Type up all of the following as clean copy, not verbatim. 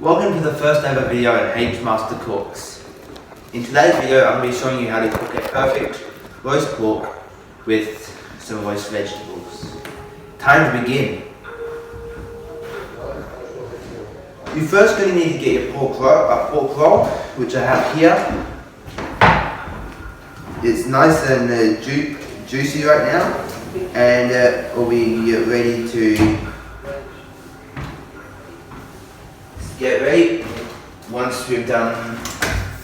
Welcome to the first ever video at HMaster Cooks. In today's video I'm going to be showing you how to cook a perfect roast pork with some roast vegetables. Time to begin. You're first going to need to get your pork roll, which I have here. It's nice and juicy right now, and we'll be ready to get ready once we've done a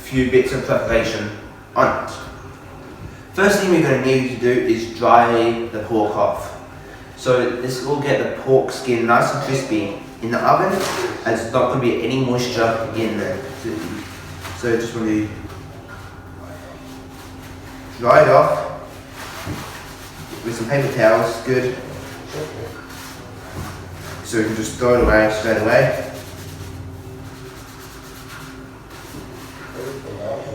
few bits of preparation on it. First thing we're going to need to do is dry the pork off. So this will get the pork skin nice and crispy in the oven, and it's not going to be any moisture in there. So just want to dry it off with some paper towels, good. So we can just throw it away straight away.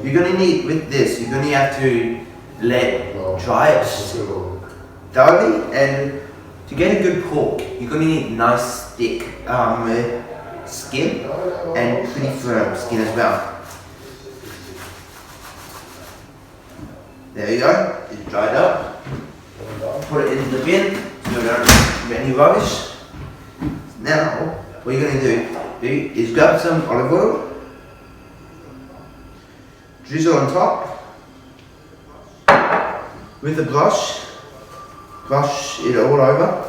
You're going to need, with this, you're going to have to let dry it thoroughly, and to get a good pork, you're going to need nice thick skin and pretty firm skin as well. There you go, it's dried up. Put it in the bin so we don't have any rubbish. Now, what you're going to do is grab some olive oil, drizzle on top with a brush it all over.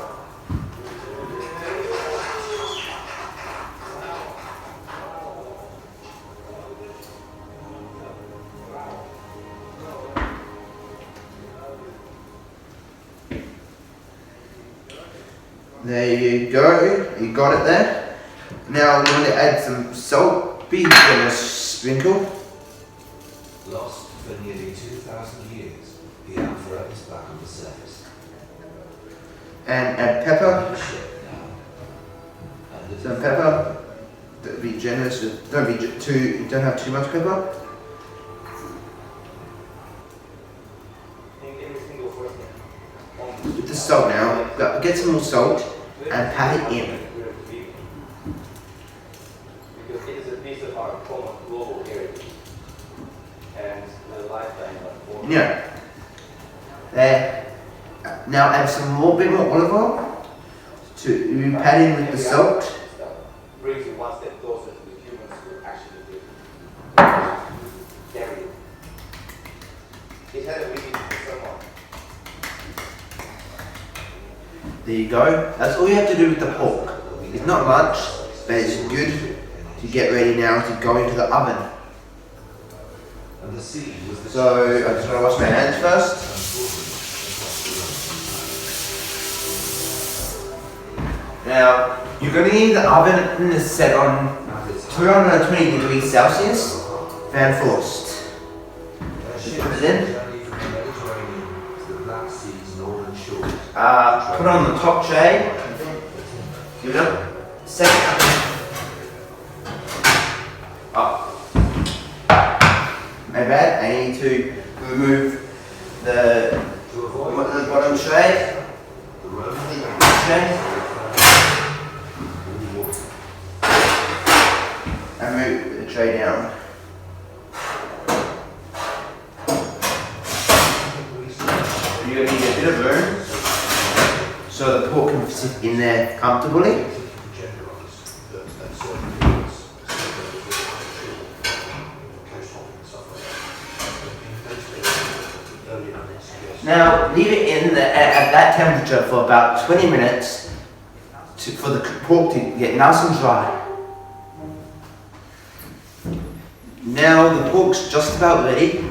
There you go, you got it there. Now we're going to add some salt, be generous sprinkle. Lost for nearly 2,000 years, the Alpha is back on the surface. And add pepper. Some pepper. Be generous. Don't have too much pepper. With the salt now, get some more salt and pat it in. Because it is a piece of our common global heritage and the lifetime of form. Yeah. There. Now add some bit more olive oil to pat in with the salt. Brings you one step closer to the humans who actually did carry it. It had a meaning for someone. There you go. That's all you have to do with the pork. It's not much, but it's good to get ready now to go into the oven. So I'm just going to wash my hands first. Now you're going to need the oven set on 220 degrees Celsius, fan forced. Just put it in. Put it on the top tray. Give it up. Second. Oh. My bad. I need to remove the bottom tray. And move the tray down. You're going to need a bit of room so the pork can sit in there comfortably. Now leave it in at that temperature for about 20 minutes for the pork to get nice and dry. Now the pork's just about ready.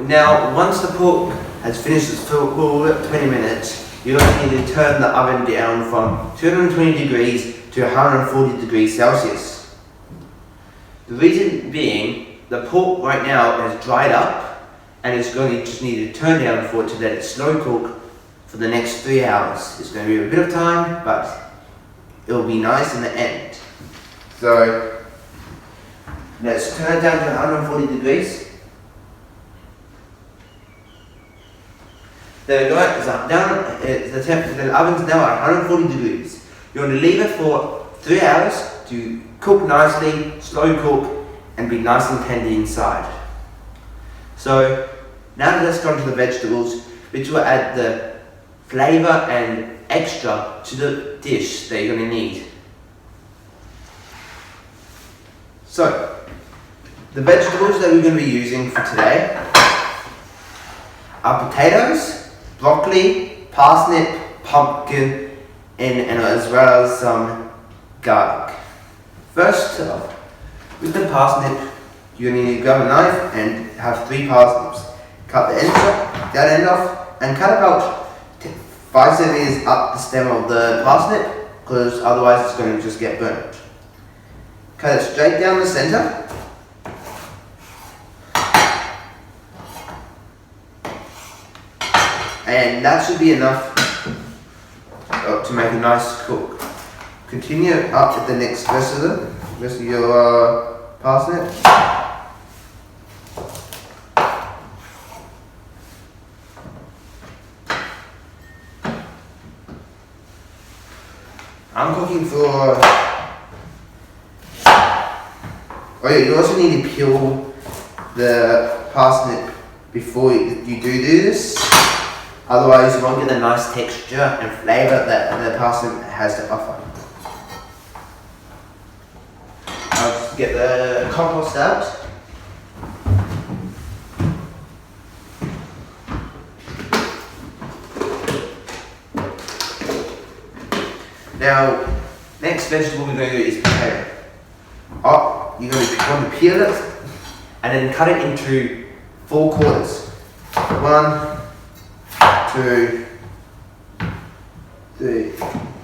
Now once the pork has finished its full 20 minutes, you're going to need to turn the oven down from 220 degrees to 140 degrees Celsius. The reason being, the pork right now has dried up, and it's going to just need to turn down for it to let it slow cook for the next 3 hours. It's going to be a bit of time, but it'll be nice in the end. So let's turn it down to 140 degrees. The oven's now at 140 degrees. You want to leave it for 3 hours to cook nicely, slow cook, and be nice and tender inside. So now let's go on to the vegetables, which will add the flavour and extra to the dish that you're going to need. So, the vegetables that we're going to be using for today are potatoes, broccoli, parsnip, pumpkin, and as well as some garlic. First off, with the parsnip, you're going to need to grab a knife and have 3 parsnips. Cut that end off and cut about 5 centimeters up the stem of the parsnip, because otherwise it's going to just get burnt. Cut it straight down the center. And that should be enough to make a nice cook. Continue up with the rest of your parsnip. I'm cooking for... Oh yeah, you also need to peel the parsnip before you do this. Otherwise you won't get the nice texture and flavour that the parsnip has to offer. I'll just get the compost out. Now, next vegetable we're going to do is potato. You're going to want to peel it and then cut it into 4 quarters. 1, 2, 3.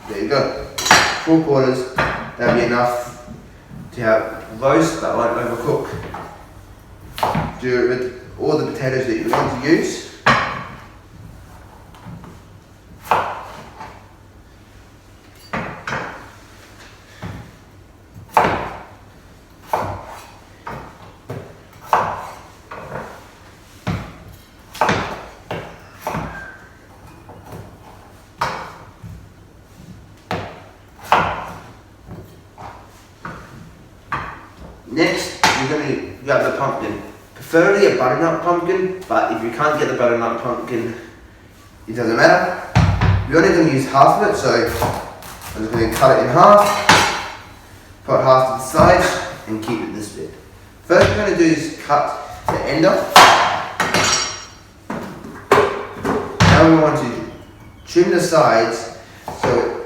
There you go. 4 quarters. That'll be enough to have roast but won't overcook. Do it with all the potatoes that you want to use. Next, you're going to grab the pumpkin. Preferably a butternut pumpkin, but if you can't get the butternut pumpkin, it doesn't matter. We're only going to use half of it, so I'm just going to cut it in half, put half to the side, and keep it this bit. First we're going to do is cut the end off. Now we want to trim the sides so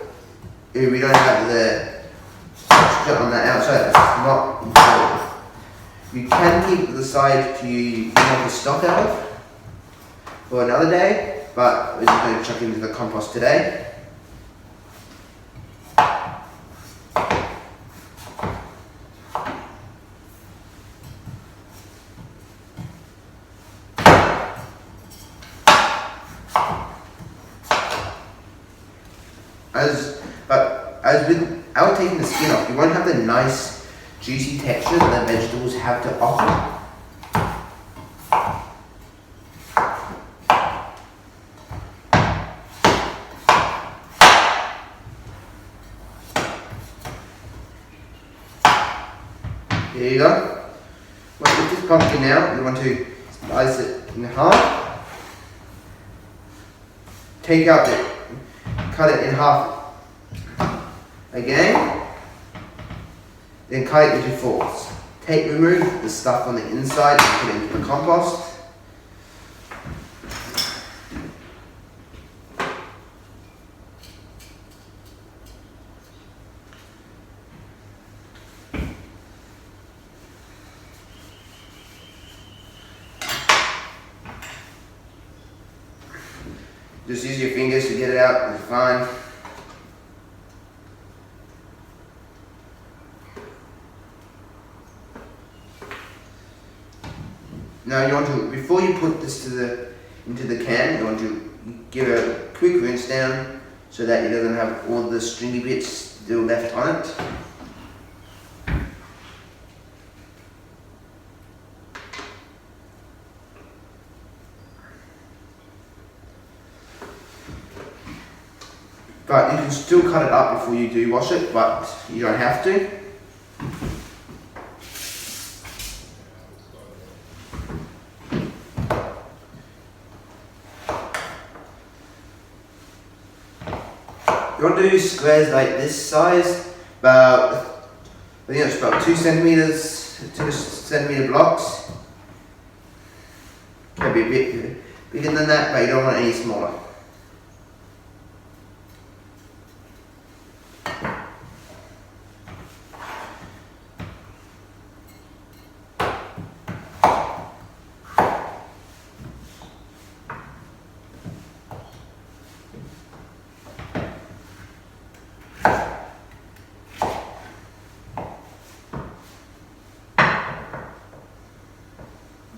we don't have the texture on the outside. That's not important. You can keep the side to make a stock out of for another day, but we're just going to chuck into the compost today. As without taking the skin off, you won't have the nice juicy texture that the vegetables have to offer. There you go. With this pumpkin now, we want to slice it in half. Cut it in half again, then cut it into 4s. Remove the stuff on the inside and put it into the compost. Just use your fingers to get it out, it's fine. Now you want to, before you put this into the can, you want to give it a quick rinse down so that it doesn't have all the stringy bits still left on it. But you can still cut it up before you do wash it, but you don't have to. want to do squares like this size, about, I think it's about 2 centimeter blocks. Can be a bit bigger than that, but you don't want any smaller.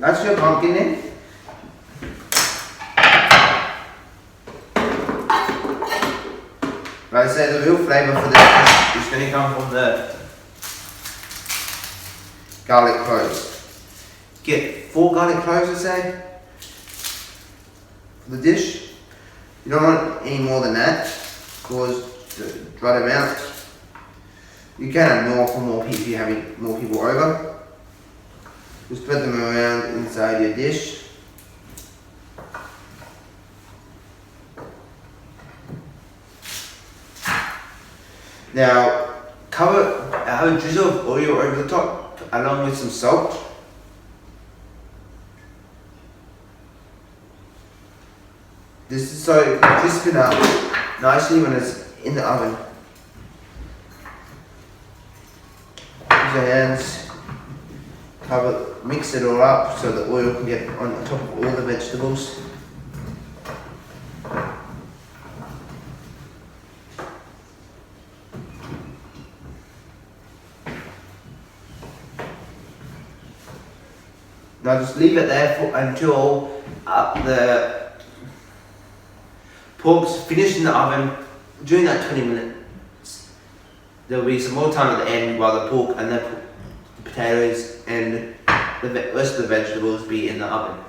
That's your pumpkin in. Like I say, the real flavour for this is going to come from the garlic cloves. Get 4 garlic cloves, I say, for the dish. You don't want any more than that, because the right amount. You can have more for more people if you're having more people over. Just spread them around inside your dish. Now, have a drizzle of oil over the top, along with some salt. This is so it can crispen up nicely when it's in the oven. Use your hands, mix it all up so the oil can get on top of all the vegetables. Now just leave it there until the pork's finished in the oven. During that 20 minutes, there will be some more time at the end while the pork and the potatoes and the rest of the vegetables be in the oven.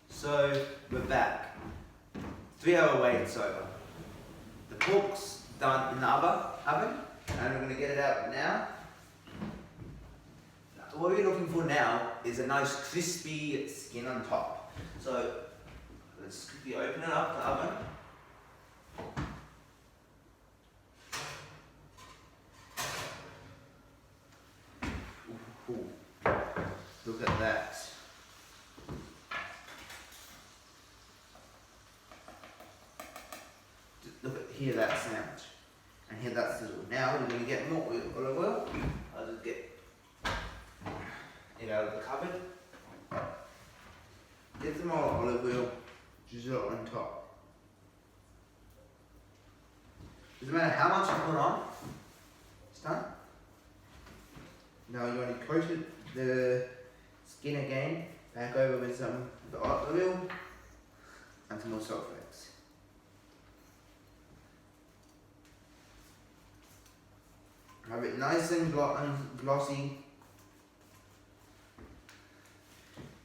So we're back. 3-hour wait it's over. The pork's done in the oven and we're going to get it out now. What we're looking for now is a nice crispy skin on top. So let's quickly open it up, the oven. Ooh. Look at that. Look at, hear that sound. And hear that sizzle. Now we're going to get more olive oil. I'll just get it out of the cupboard. Get some more olive oil, drizzle it on top. Doesn't matter how much you put on, it's done. Now you want to coat the skin again, back over with some of the olive oil and some more salt flakes. Have it nice and glossy.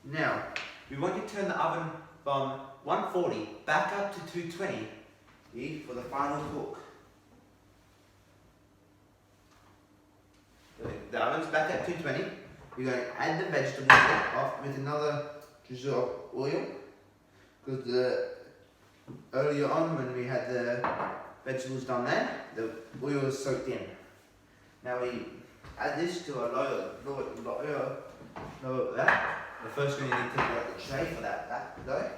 Now, we want to turn the oven from 140 back up to 220 for the final cook. The oven's back at 220. We're going to add the vegetables off with another drizzle of oil, because earlier on when we had the vegetables done there, the oil was soaked in. Now we add this to a lower that. The first thing you need to take out the tray for that dough.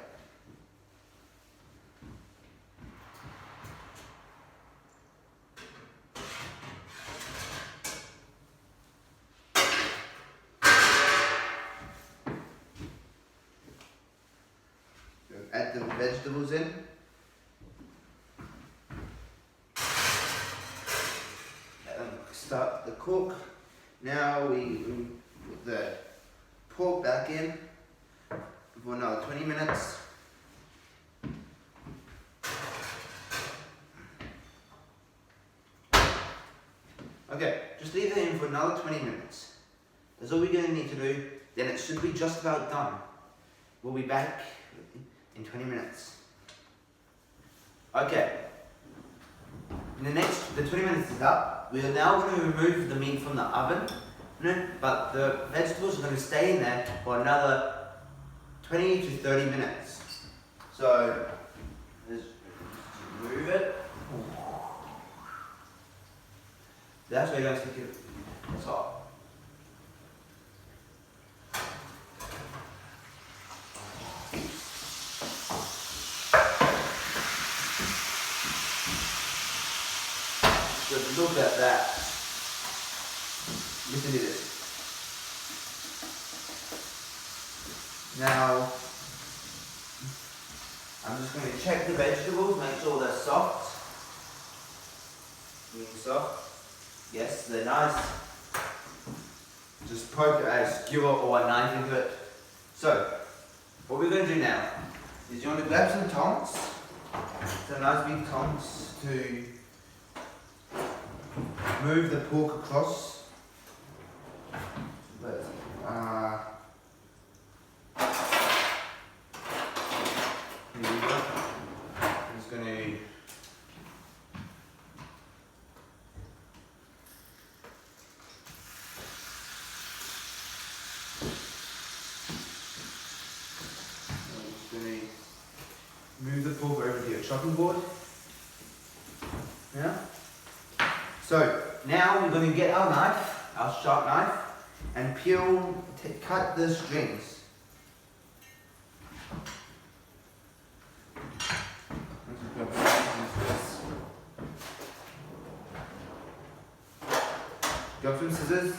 Add the vegetables in. Start the cook. Now we put the pork back in for another 20 minutes. Okay, just leave it in for another 20 minutes. That's all we're going to need to do. Then it should be just about done. We'll be back in 20 minutes. Okay. the 20 minutes is up. We are now going to remove the meat from the oven, but the vegetables are going to stay in there for another 20 to 30 minutes. So, let's remove it. That's where you're going to stick it. It's hot. Just look at that. Listen to this. Now, I'm just going to check the vegetables, make sure they're soft. Really soft. Yes, they're nice. Just poke a skewer or a knife into it. So, what we're going to do now is you want to grab some tongs. Some nice big tongs to move the pork across. Here we go. I'm just going to move the pork over to your chopping board. Yeah. So now we're going to get our knife, our sharp knife, and cut the strings. Grab some scissors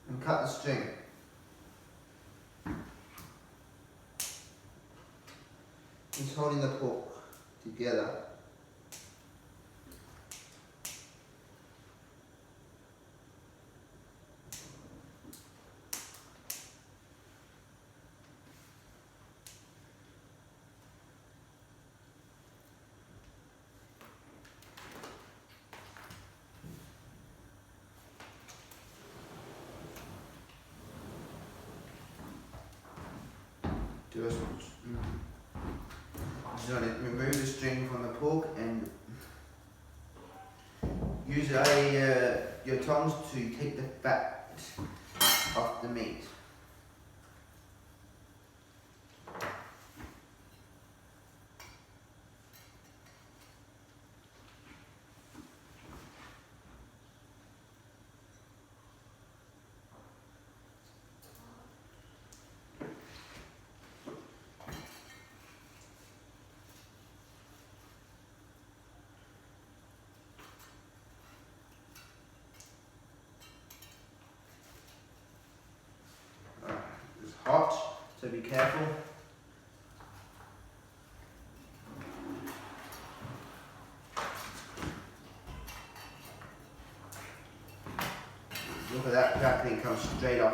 and cut the string. He's holding the pork together. Just want to remove the string from the pork and use your tongs to take the fat off the meat. It's hot, so be careful. Look at that crackling comes straight off.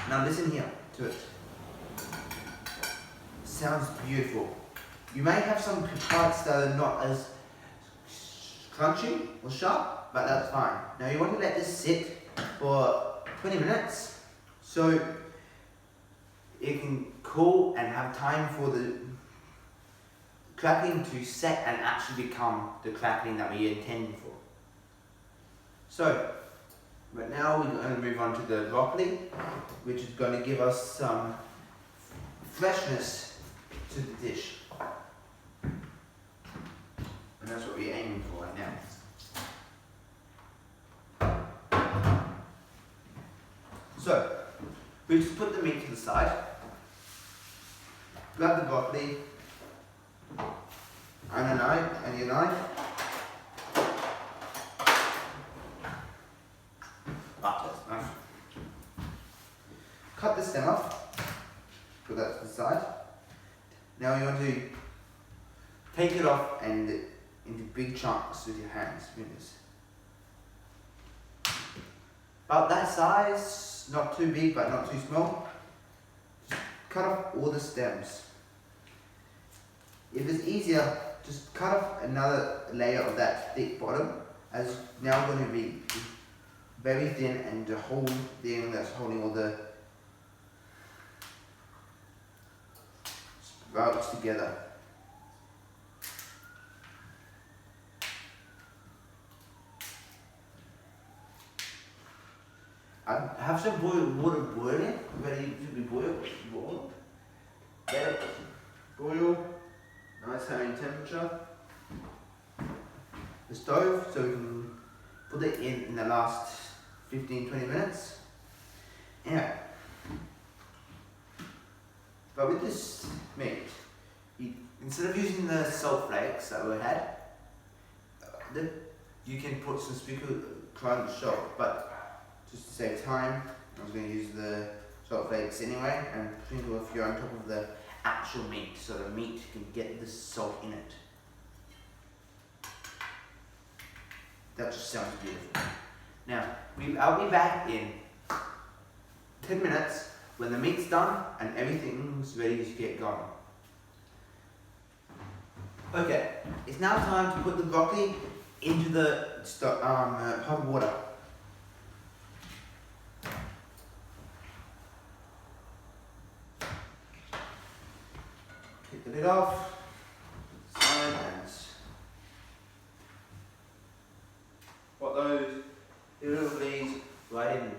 Now listen here to it. Sounds beautiful. You may have some parts that are not as crunchy or sharp, but that's fine. Now you want to let this sit for 20 minutes so it can cool and have time for the crackling to set and actually become the crackling that we intended for. So, right now we're going to move on to the broccoli, which is going to give us some freshness to the dish. And that's what we're aiming for right now. So, we just put the meat to the side, grab the broccoli, and your knife. Cut the stem off, put that to the side. Now you want to take it off and into big chunks with your hands. About that size, not too big but not too small. Just cut off all the stems. If it's easier, just cut off another layer of that thick bottom, as now going to be very thin and the whole thing that's holding all the sprouts together. have some boiled water boiling, ready to be boiled. Let it boil, nice high temperature. The stove, so we can put it in the last 15-20 minutes. Anyway, but with this meat, instead of using the salt flakes that we had, you can put some sprinkle crunch salt, but just to save time, I was going to use the salt flakes anyway and sprinkle a few on top of the actual meat so the meat can get the salt in it. That just sounds beautiful. Now, I'll be back in 10 minutes when the meat's done and everything's ready to get going. Okay, it's now time to put the broccoli into the pot of water. Take the lid off, side and put those little leaves right in.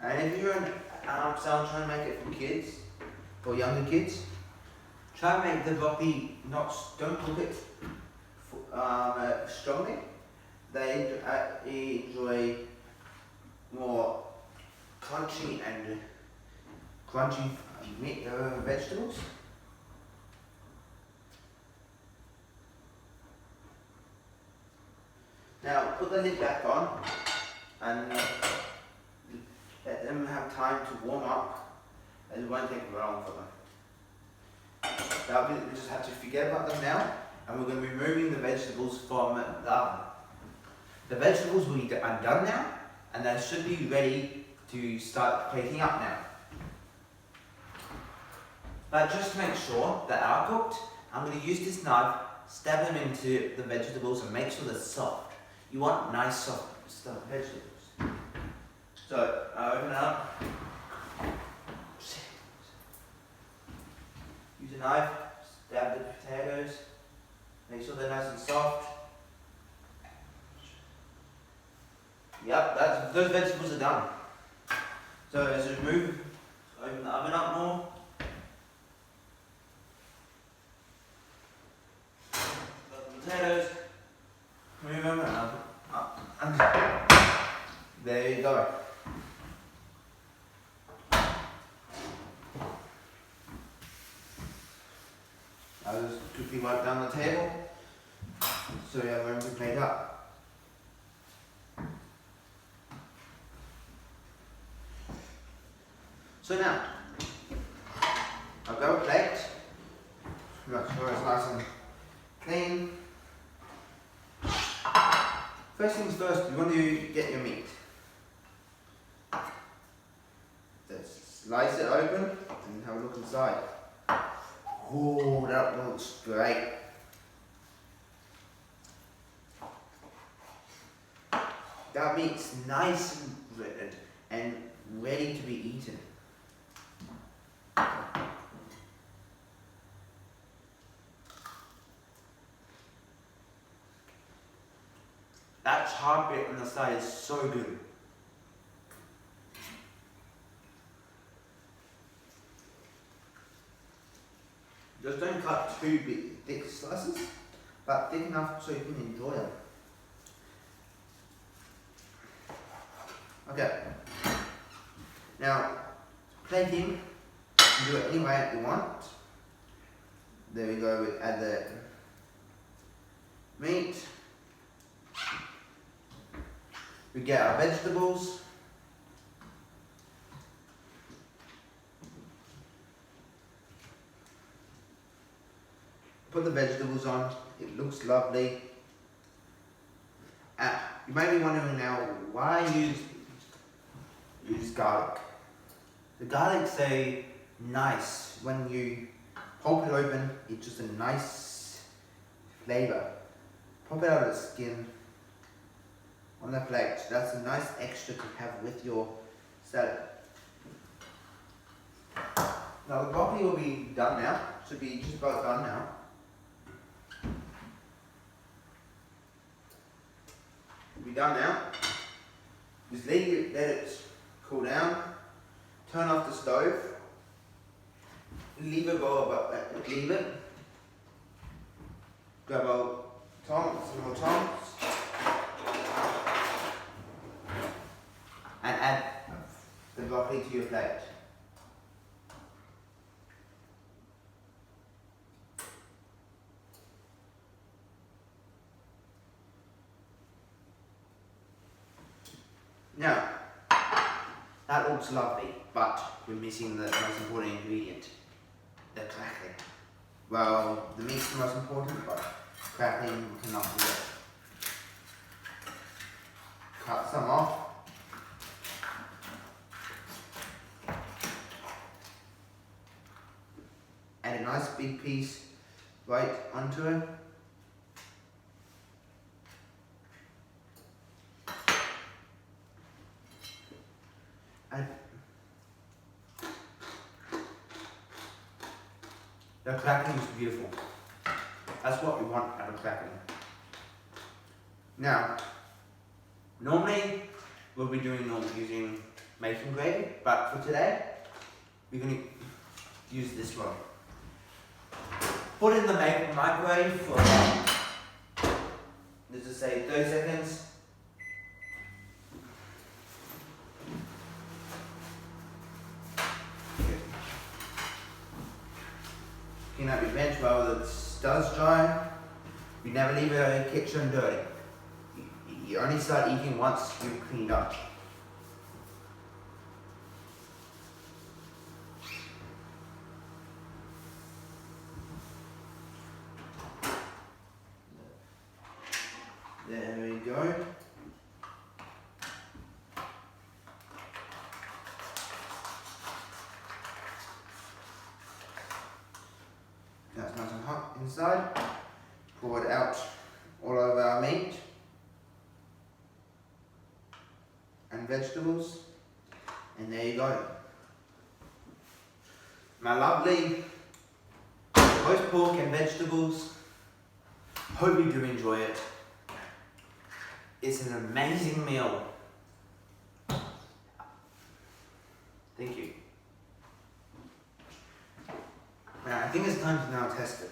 And if you're someone trying to make it for kids or younger kids, try and make the broccoli don't cook it strongly. They enjoy more crunchy meat, vegetables. Now put the lid back on and let them have time to warm up, as it won't take long for them. We just have to forget about them now, and we're going to be removing the vegetables from the oven. The vegetables are done now, and they should be ready to start plating up now. But just to make sure that are cooked, I'm going to use this knife, stab them into the vegetables and make sure they're soft. You want nice soft vegetables. So, I open it up, use a knife, stab the potatoes, make sure they're nice and soft. Yep, those vegetables are done. So as we open the oven up more. Got the potatoes, move them up, and there you go. I'll just quickly wipe down the table so we have room to plate up. So now, I've got a plate, make sure it's nice and clean. First things first, you want to get your meat. Just slice it open and have a look inside. Oh, that looks great. That meat's nice and ready to be eaten. That charred bit on the side is so good. Just don't cut too big, thick slices, but thick enough so you can enjoy them. Okay. Now, plating, you can do it any way you want. There we go, we add the meat. We get our vegetables. Put the vegetables on, it looks lovely. You may be wondering now, why use garlic? The garlic's nice, when you pulp it open, it's just a nice flavour. Pop it out of the skin on the plate, that's a nice extra to have with your salad. Now the broccoli will be done now. Should be just about done now. Will be done now. Just let it cool down. Turn off the stove. Leave it go about leave it. Grab some more tongs, and add the broccoli to your plate. Now, that looks lovely, but we're missing the most important ingredient, the crackling. Well, the meat's the most important, but crackling cannot be it. Cut some off. Add a nice big piece right onto it. The crackling is beautiful. That's what we want out of crackling. Now, normally we'll be using mason gravy, but for today, we're going to use this one. Put in the microwave for let's just say 30 seconds. Clean up your bench while it does dry. You never leave your kitchen dirty. You only start eating once you've cleaned up. There we go. That's nice and hot inside. Pour it out all over our meat and vegetables, and there you go. My lovely roast pork and vegetables. Hope you do enjoy it. It's an amazing meal. Thank you. Now, I think it's time to now test it.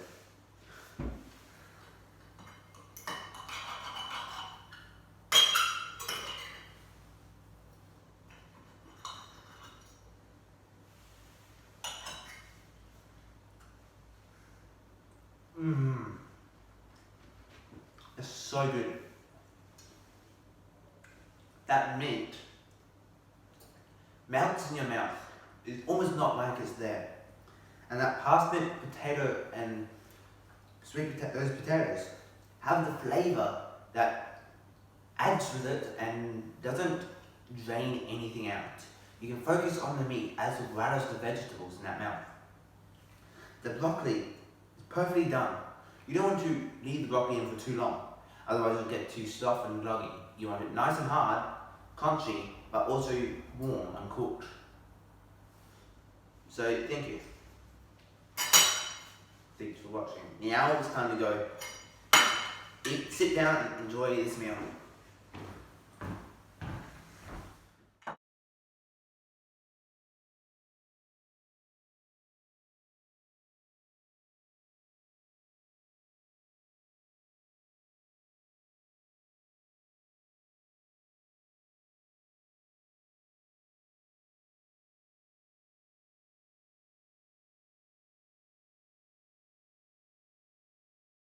It's so good. That meat melts in your mouth. It's almost not like it's there. And that parsnip, potato, and those potatoes have the flavour that adds with it and doesn't drain anything out. You can focus on the meat as well as the vegetables in that mouth. The broccoli is perfectly done. You don't want to leave the broccoli in for too long, otherwise you'll get too soft and gloggy. You want it nice and hard, crunchy, but also warm and cooked. So thank you. Thanks for watching. Now it's time to go sit down and enjoy this meal.